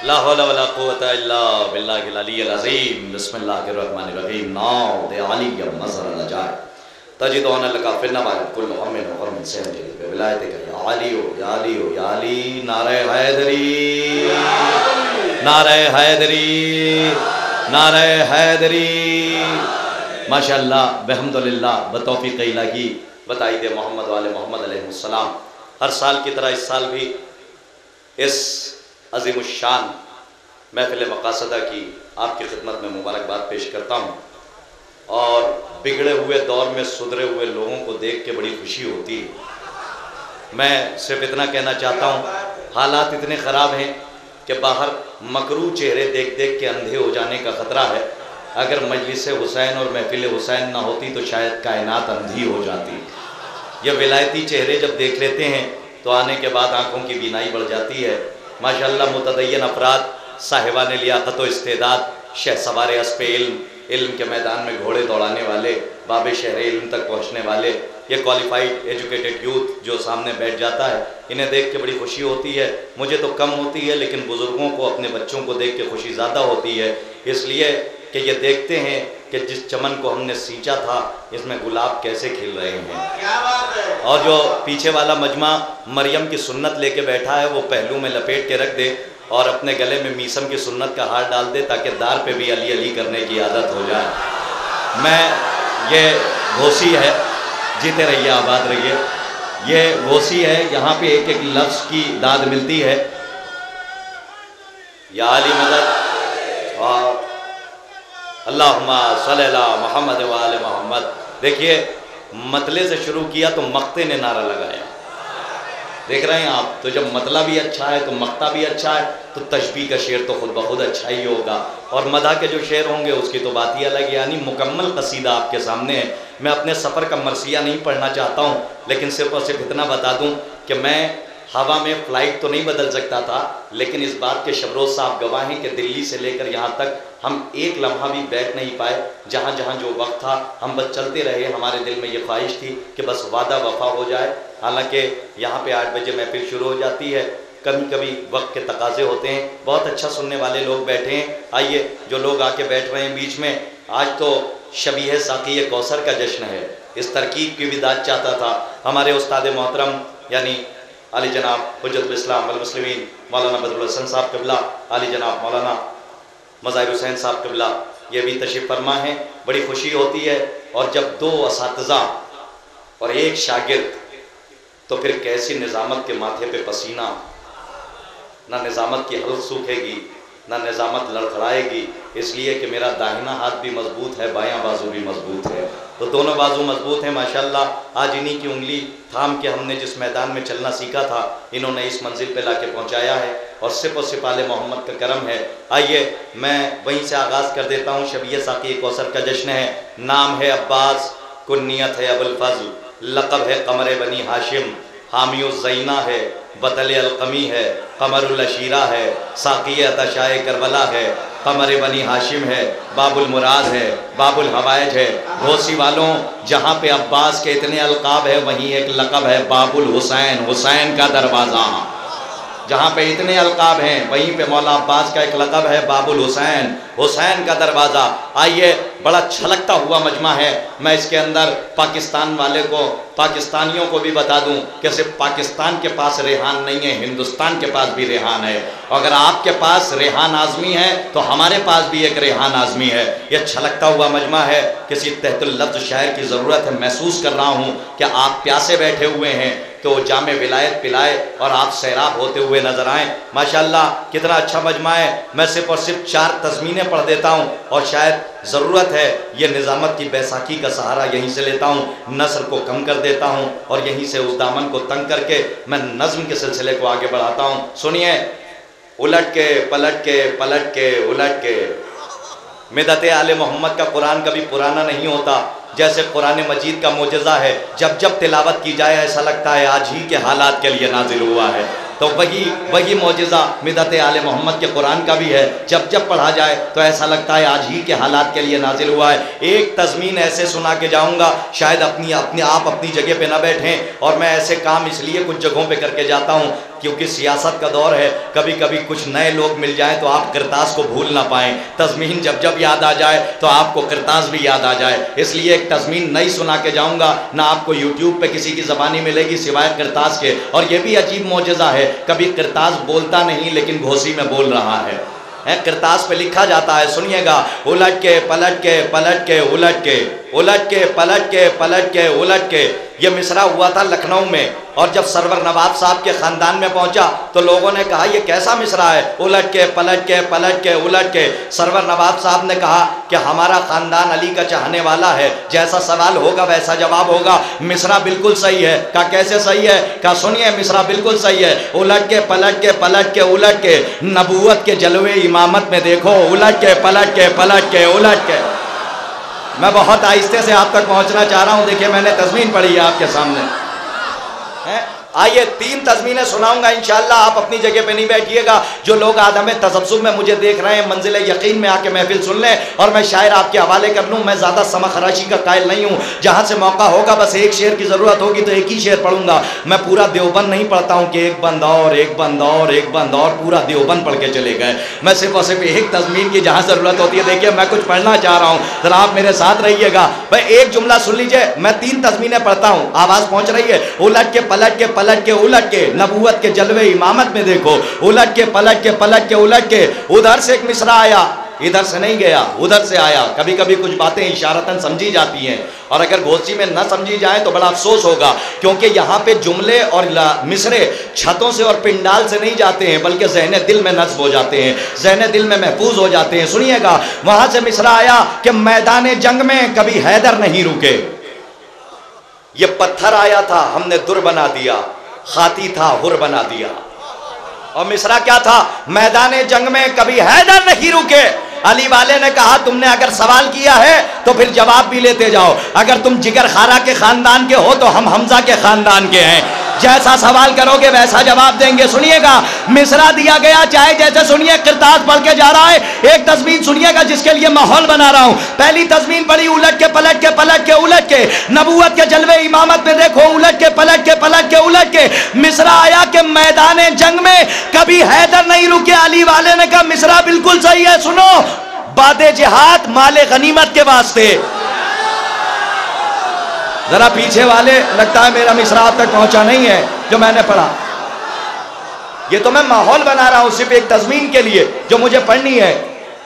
لا حول ولا قوة الا باللہ العلی العظیم. بسم اللہ الرحمن الرحیم. ناؤ دے علی مظہر الجائے تجدون لکا فی النوائب کل حمن و غرم سینجل بے ولایت کا یا علی ہو یا علی ہو یا علی. نعرہ حیدری، نعرہ حیدری، نعرہ حیدری. ماشاءاللہ بحمدللہ بتوفیق الہی بتائید محمد والے محمد علیہ السلام. ہر سال کی طرح اس سال بھی اس عظیم الشان محفل مقاصدہ کی آپ کی خدمت میں مبارکباد پیش کرتا ہوں. اور بگڑے ہوئے دور میں سدھرے ہوئے لوگوں کو دیکھ کے بڑی خوشی ہوتی ہے. میں صرف اتنا کہنا چاہتا ہوں، حالات اتنے خراب ہیں کہ باہر مکروہ چہرے دیکھ دیکھ کے اندھے ہو جانے کا خطرہ ہے. اگر مجلس حسین اور محفل حسین نہ ہوتی تو شاید کائنات اندھی ہو جاتی. یہ ولایتی چہرے جب دیکھ لیتے ہیں تو آنے کے بعد آنکھوں کی بینائی بڑھ جاتی ہے. ماشاءاللہ متدین افراد، صاحبان لیاقت و استعداد، شہ سوار اسب علم، علم کے میدان میں گھوڑے دوڑانے والے، باب شہر علم تک پہنچنے والے، یہ کوالیفائڈ ایجوکیٹڈ یوتھ جو سامنے بیٹھ جاتا ہے، انہیں دیکھ کے بڑی خوشی ہوتی ہے. مجھے تو کم ہوتی ہے لیکن بزرگوں کو اپنے بچوں کو دیکھ کے خوشی زیادہ ہوتی ہے، اس لیے کہ یہ دیکھتے ہیں کہ جس چمن کو ہم نے سینچا تھا اس میں گلاب کیسے کھل رہے ہیں. اور جو پیچھے والا مجمع مریم کی سنت لے کے بیٹھا ہے وہ پہلو میں لپیٹ کے رکھ دے اور اپنے گلے میں میسم کی سنت کا ہار ڈال دے تاکہ دار پہ بھی علی علی کرنے کی عادت ہو جائے. میں یہ گھوسی ہے، جیتے رہیے آباد رہیے، یہ گھوسی ہے، یہاں پہ ایک ایک لفظ کی داد ملتی ہے. یا علی مدد اور اللہم صلی اللہ محمد وآل محمد. دیکھیے مطلع سے شروع کیا تو مقتے نے نعرہ لگایا. دیکھ رہے ہیں آپ، تو جب مطلع بھی اچھا ہے تو مقطع بھی اچھا ہے تو تشبیہ کا شعر تو خود بخود اچھا ہی ہوگا. اور مدح کے جو شعر ہوں گے اس کی تو بات ہی الگ. یعنی مکمل قصیدہ آپ کے سامنے ہے. میں اپنے سفر کا مرثیہ نہیں پڑھنا چاہتا ہوں لیکن صرف اور صرف اتنا بتا دوں کہ میں ہوا میں فلائٹ تو نہیں بدل سکتا تھا لیکن اس بات کے شبروز صاحب گواہ ہیں کہ دلی سے لے کر یہاں تک ہم ایک لمحہ بھی بیٹھ نہیں پائے. جہاں جہاں جو وقت تھا ہم بس چلتے رہے. ہمارے دل میں یہ خواہش تھی کہ بس وعدہ وفا ہو جائے. حالانکہ یہاں پہ 8 بجے محفل شروع ہو جاتی ہے، کبھی کبھی وقت کے تقاضے ہوتے ہیں. بہت اچھا سننے والے لوگ بیٹھے ہیں. آئیے جو لوگ آ کے بیٹھ رہے ہیں بیچ میں، آج تو شبیہ ساقی کوثر کا جشن ہے. اس ترکیب کی بھی داد چاہتا تھا ہمارے استاد محترم یعنی علی جناب حجت الاسلام والمسلمین مولانا بدر الحسن صاحب قبلہ، علی جناب مولانا مظاہر حسین صاحب قبلہ، یہ بھی تشریف فرما ہیں. بڑی خوشی ہوتی ہے. اور جب 2 اساتذہ اور 1 شاگرد تو پھر کیسی نظامت کے ماتھے پہ پسینہ. نہ نظامت کی حلق سوکھے گی نہ نظامت لڑکھڑائے گی، اس لیے کہ میرا داہنا ہاتھ بھی مضبوط ہے، بایاں بازو بھی مضبوط ہے، تو دونوں بازو مضبوط ہیں. ماشاءاللہ آج انہی کی انگلی تھام کے ہم نے جس میدان میں چلنا سیکھا تھا انہوں نے اس منزل پہ لا کے پہنچایا ہے اور صرف اور صرف آل محمد کا کرم ہے. آئیے میں وہیں سے آغاز کر دیتا ہوں. شبیہ ساقی کوثر کا جشن ہے. نام ہے عباس، کنیت ہے ابوالفضل، لقب ہے قمر بنی ہاشم، حامی الزینہ ہے، بطل القمی ہے، قمر العشیرہ ہے، ساقی عطشائے کربلا ہے، قمر بنی ہاشم ہے، باب المراد ہے، باب الحوائج ہے. گھوسی والوں جہاں پہ عباس کے اتنے القاب ہے وہیں ایک لقب ہے باب الحسین، حسین کا دروازہ. جہاں پہ اتنے القاب ہیں وہیں پہ مولا عباس کا ایک لقب ہے باب الحسین، حسین کا دروازہ. آئیے بڑا چھلکتا ہوا مجمع ہے. میں اس کے اندر پاکستان والے کو، پاکستانیوں کو بھی بتا دوں کہ صرف پاکستان کے پاس ریحان نہیں ہے، ہندوستان کے پاس بھی ریحان ہے. اگر آپ کے پاس ریحان اعظمی ہے تو ہمارے پاس بھی ایک ریحان اعظمی ہے. یہ چھلکتا ہوا مجمع ہے. کسی تحت اللفظ شاعر کی ضرورت ہے. محسوس کر رہا ہوں کہ آپ پیاسے بیٹھے ہوئے ہیں تو جام ولایت پلائے اور آپ سیراب ہوتے ہوئے نظر آئیں. ماشاءاللہ کتنا اچھا مجمع ہے. میں صرف اور صرف 4 تضمینیں پڑھ دیتا ہوں اور شاید ضرورت ہے یہ نظامت کی بیساکھی کا سہارا یہیں سے لیتا ہوں. نثر کو کم کر دیتا ہوں اور یہیں سے اس دامن کو تنگ کر کے میں نظم کے سلسلے کو آگے بڑھاتا ہوں. سنیے، الٹ کے پلٹ کے پلٹ کے الٹ کے. مدت آل محمد کا قرآن کبھی پرانا نہیں ہوتا. جیسے قرآن مجید کا معجزہ ہے، جب جب تلاوت کی جائے ایسا لگتا ہے آج ہی کے حالات کے لیے نازل ہوا ہے. تو وہی معجزہ مدت آل محمد کے قرآن کا بھی ہے، جب جب پڑھا جائے تو ایسا لگتا ہے آج ہی کے حالات کے لیے نازل ہوا ہے۔ ایک تضمین ایسے سنا کے جاؤں گا، شاید آپ اپنی جگہ پہ نہ بیٹھیں، اور میں ایسے کام اس لیے کچھ جگہوں پہ کر کے جاتا ہوں کیونکہ سیاست کا دور ہے، کبھی کبھی کچھ نئے لوگ مل جائیں تو آپ کرتاس کو بھول نہ پائیں، تضمین جب جب یاد آ جائے تو آپ کو کرتاس بھی یاد آ جائے، اس لیے ایک تضمین نئی سنا کے جاؤں گا، نہ آپ کو یوٹیوب پہ کسی کی زبانی ملے گی سوائے کرتاس کے۔ اور یہ بھی عجیب معجزہ ہے، کبھی کرتاس بولتا نہیں لیکن گھوسی میں بول رہا ہے، کرتاس پہ لکھا جاتا ہے، سنیے گا، الٹ کے پلٹ کے پلٹ کے الٹ کے الٹ کے پلٹ کے پلٹ کے الٹ کے۔ یہ مصرع ہوا تھا لکھنؤ میں، اور جب سرور نواب صاحب کے خاندان میں پہنچا تو لوگوں نے کہا یہ کیسا مصرع ہے، الٹ کے پلٹ کے پلٹ کے الٹ کے۔ سرور نواب صاحب نے کہا کہ ہمارا خاندان علی کا چاہنے والا ہے، جیسا سوال ہوگا ویسا جواب ہوگا، مصرع بالکل صحیح ہے۔ کہا کیسے صحیح ہے؟ کہا سنیے مصرع بالکل صحیح ہے، الٹ کے پلٹ کے پلٹ کے الٹ کے، نبوت کے جلوے امامت میں دیکھو، الٹ کے پلٹ کے پلٹ کے الٹ کے۔ میں بہت آہستہ سے آپ تک پہنچنا چاہ رہا ہوں، دیکھیں میں نے تضمین پڑھی ہے آپ کے سامنے۔ آئیے 3 تضمینیں سناؤں گا انشاءاللہ، آپ اپنی جگہ پہ نہیں بیٹھیے گا، جو لوگ عدم تذبذب میں مجھے دیکھ رہے ہیں منزل یقین میں آ کے محفل سن لیں، اور میں شاعر آپ کے حوالے کر لوں، میں زیادہ سما خراشی کا قائل نہیں ہوں، جہاں سے موقع ہوگا بس ایک شعر کی ضرورت ہوگی تو ایک ہی شعر پڑھوں گا، میں پورا دیوبند نہیں پڑھتا ہوں کہ ایک بند اور ایک بند اور ایک بند اور پورا دیوبند پڑھ کے چلے گئے، میں صرف اور صرف ایک تضمین کی جہاں ضرورت ہوتی ہے۔ دیکھیے میں کچھ پڑھنا چاہ رہا ہوں، ذرا آپ میرے ساتھ رہیے گا، بھائی ایک جملہ سن لیجئے، میں 3 تضمینیں پڑھتا ہوں، آواز پہنچ رہی ہے، الٹ کے پلٹ کے پلٹ کے الٹ کے، نبوت کے جلوے امامت میں دیکھو، الٹ کے پلٹ کے پلٹ کے الٹ کے۔ ادھر سے ایک مصرع آیا، ادھر سے نہیں گیا، ادھر سے آیا۔ کبھی کبھی کچھ باتیں اشارتاً سمجھی جاتی ہیں، اور اگر گھوسی میں نہ سمجھی جائیں تو بڑا افسوس ہوگا، کیونکہ یہاں پہ جملے اور مصرے چھتوں سے اور پنڈال سے نہیں جاتے ہیں بلکہ ذہن دل میں نصب ہو جاتے ہیں، ذہن دل میں محفوظ ہو جاتے ہیں۔ سنیے گا، وہاں سے مصرع آیا کہ میدان جنگ میں کبھی حیدر نہیں رکے، یہ پتھر آیا تھا ہم نے در بنا دیا، خاتی تھا ہر بنا دیا۔ اور مصرع کیا تھا؟ میدان جنگ میں کبھی حیدر نہیں رکے۔ علی والے نے کہا تم نے اگر سوال کیا ہے تو پھر جواب بھی لیتے جاؤ، اگر تم جگر خارا کے خاندان کے ہو تو ہم حمزہ کے خاندان کے ہیں، جیسا سوال کرو گے ویسا جواب دیں گے۔ سنیے گا، مصرع دیا گیا چاہے جیسے سنیے، کرتاس پڑھ کے جا رہا ہے، ایک تضمین سنیے گا جس کے لیے ماحول بنا رہا ہوں۔ پہلی تضمین پڑھی، الٹ کے پلٹ کے پلٹ کے الٹ کے، نبوت کے جلوے امامت میں دیکھو، الٹ کے پلٹ کے پلٹ کے الٹ کے۔ مصرع آیا کہ میدان جنگ میں کبھی حیدر نہیں رکے، علی والے نے کہا مصرع بالکل صحیح ہے، سنو، باد جہاد مال غنیمت کے واسطے۔ ذرا پیچھے والے، لگتا ہے میرا مصرع آپ تک پہنچا نہیں ہے جو میں نے پڑھا، یہ تو میں ماحول بنا رہا ہوں صرف ایک تضمین کے لیے جو مجھے پڑھنی ہے۔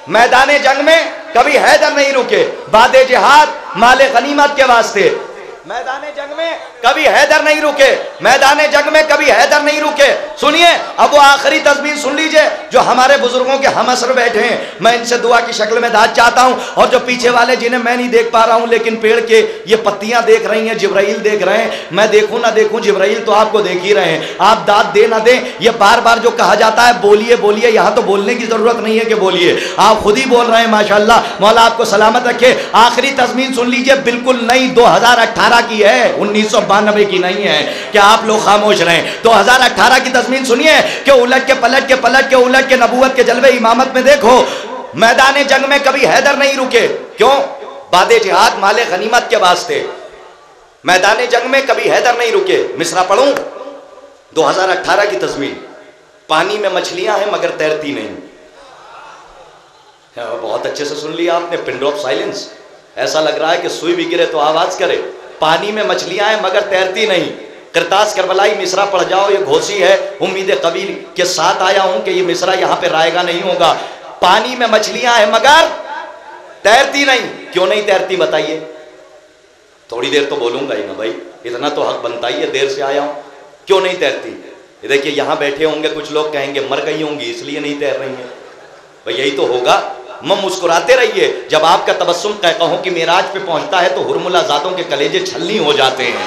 میدان جنگ میں کبھی حیدر نہیں رکے، باد جہاد مال غنیمت کے واسطے۔ میدان جنگ میں کبھی حیدر نہیں رکے، میدان جنگ میں کبھی حیدر نہیں رکے۔ سنیے اب وہ آخری تضمین سن لیجئے جو ہمارے بزرگوں کے ہم عصر بیٹھے ہیں، میں ان سے دعا کی شکل میں داد چاہتا ہوں، اور جو پیچھے والے جنہیں میں نہیں دیکھ پا رہا ہوں لیکن پیڑ کے یہ پتیاں دیکھ رہی ہیں، جبرائیل دیکھ رہے ہیں، میں دیکھوں نہ دیکھوں جبرائیل تو آپ کو دیکھ ہی رہے ہیں، آپ داد دے نہ دیں، یہ بار بار جو کہا جاتا ہے بولیے بولیے، یہاں تو بولنے کی ضرورت نہیں ہے کہ بولیے، آپ خود ہی بول رہے ہیں، ماشاءاللہ، مولا آپ کو سلامت رکھے۔ آخری تضمین سن لیجئے، بالکل نئی 2018 کی ہے، 1992 کی نہیں ہے کہ آپ لوگ خاموش رہیں۔ 2018 کی تضمین سنیے کہ الٹ کے پلٹ کے پلٹ کے الٹ کے، نبوت کے جلوے امامت میں دیکھو، میدان جنگ میں کبھی حیدر نہیں رکے، کیوں؟ باد جہاد مال غنیمت کے واسطے۔ میدان جنگ میں کبھی حیدر نہیں رکے۔ مصرع پڑھوں؟ 2018 کی تضمین، پانی میں مچھلیاں ہیں مگر تیرتی نہیں۔ بہت اچھے سے سن لیا آپ نے، پن ڈراپ سائلنس، ایسا لگ رہا ہے کہ سوئی بھی گرے تو آواز کرے۔ پانی میں مچھلیاں ہیں مگر تیرتی نہیں۔ کرتاس کربلائی مصرع پڑھ جاؤ، یہ گھوسی ہے، امید قبیل کے ساتھ آیا ہوں کہ یہ مصرع یہاں پہ رائے گا نہیں ہوگا۔ پانی میں مچھلیاں ہیں مگر تیرتی نہیں، کیوں نہیں تیرتی بتائیے؟ تھوڑی دیر تو بولوں گا ہی نا بھائی، اتنا تو حق بنتا ہی ہے، دیر سے آیا ہوں، کیوں نہیں تیرتی؟ دیکھیے یہاں بیٹھے ہوں گے کچھ لوگ کہیں گے مر گئی ہوں گی اس لیے نہیں تیر رہی ہیں، بھائی یہی تو ہوگا۔ مسکراتے رہیے، جب آپ کا تبسم قہقہوں کی معراج پہ پہنچتا ہے تو حرملہ ذاتوں کے کلیجے چھلنی ہو جاتے ہیں۔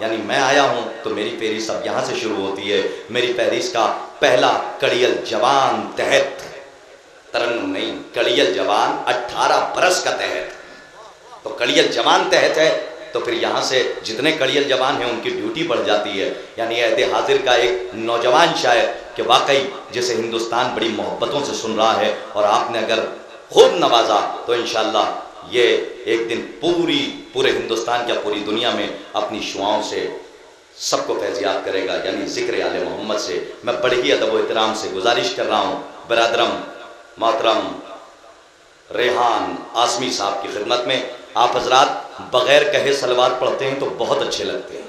یعنی میں آیا ہوں تو میری فہرست اب یہاں سے شروع ہوتی ہے. میری فہرست کا پہلا کڑیل جوان تحت، ترنم نہیں، کڑیل جوان 18 برس کا تحت. تو کڑیل جوان تحت ہے تو پھر یہاں سے جتنے کڑیل جوان ہیں ان کی ڈیوٹی بڑھ جاتی ہے. یعنی عہد حاضر کا ایک نوجوان شاعر کہ واقعی جسے ہندوستان بڑی محبتوں سے سن رہا ہے اور آپ نے اگر خود نوازا تو انشاءاللہ یہ ایک دن پورے ہندوستان کیا پوری دنیا میں اپنی شعاؤں سے سب کو فیضیاب کرے گا. یعنی ذکر آل محمد سے میں بڑی ہی ادب و احترام سے گزارش کر رہا ہوں برادرم محترم ریحان اعظمی صاحب کی خدمت میں. آپ حضرات بغیر کہے صلوات پڑھتے ہیں تو بہت اچھے لگتے ہیں.